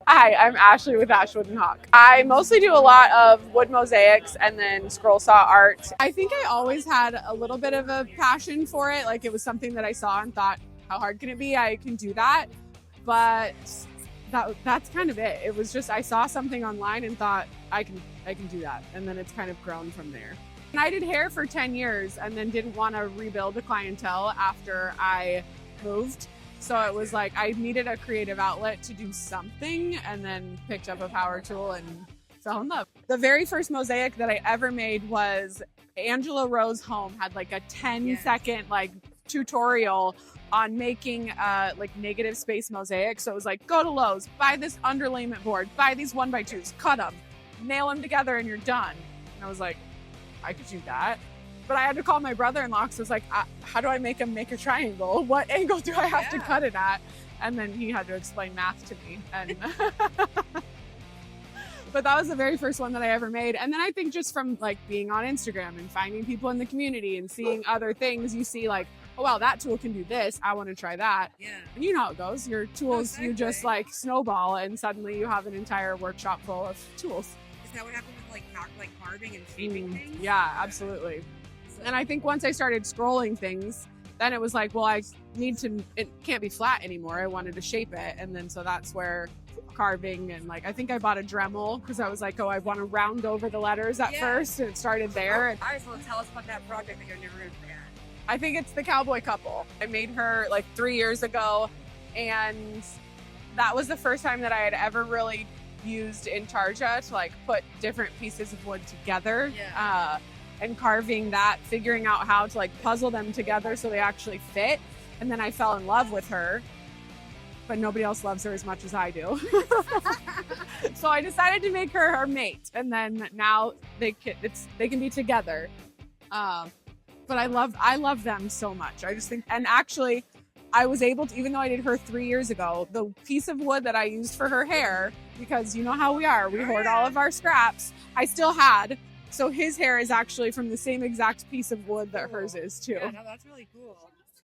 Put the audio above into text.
Hi, I'm Ashley with Ashwood and Hawk. I mostly do a lot of wood mosaics and then scroll saw art. I think I always had a little bit of a passion for it. Like it was something that I saw and thought, how hard can it be? I can do that. But that's kind of it. It was just I saw something online and thought I can do that. And then it's kind of grown from there. And I did hair for 10 years and then didn't want to rebuild the clientele after I moved. So it was like I needed a creative outlet to do something, and then picked up a power tool and fell in love. The very first mosaic that I ever made was Angela Rose Home had like a 10-second like tutorial on making like negative space mosaic. So it was like, go to Lowe's, buy this underlayment board, buy these 1x2s, cut them, nail them together, and you're done. And I was like, I could do that. But I had to call my brother-in-law because I was like, how do I make a triangle? What angle do I have to cut it at? And then he had to explain math to me. And but that was the very first one that I ever made. And then I think just from like being on Instagram and finding people in the community and seeing other things, you see like, oh wow, that tool can do this. I want to try that. Yeah. And you know how it goes. Your tools, you just like snowball, and suddenly you have an entire workshop full of tools. Is that what happened with like carving and shaping things? Yeah, absolutely. And I think once I started scrolling things, then it was like, well, it can't be flat anymore. I wanted to shape it. And then so that's where carving and like, I think I bought a Dremel because I was like, oh, I want to round over the letters at first. And it started there. All right, so tell us about that project that you're never going to forget. I think it's the cowboy couple. I made her like 3 years ago. And that was the first time that I had ever really used Intarsia to like put different pieces of wood together. Yeah. And carving that, figuring out how to like puzzle them together so they actually fit. And then I fell in love with her, but nobody else loves her as much as I do. So I decided to make her mate. And then now they can be together. But I love them so much. I just think, and actually I was able to, even though I did her 3 years ago, the piece of wood that I used for her hair, because you know how we are, we hoard all of our scraps, I still had. So his hair is actually from the same exact piece of wood that hers is too. Yeah, no, that's really cool.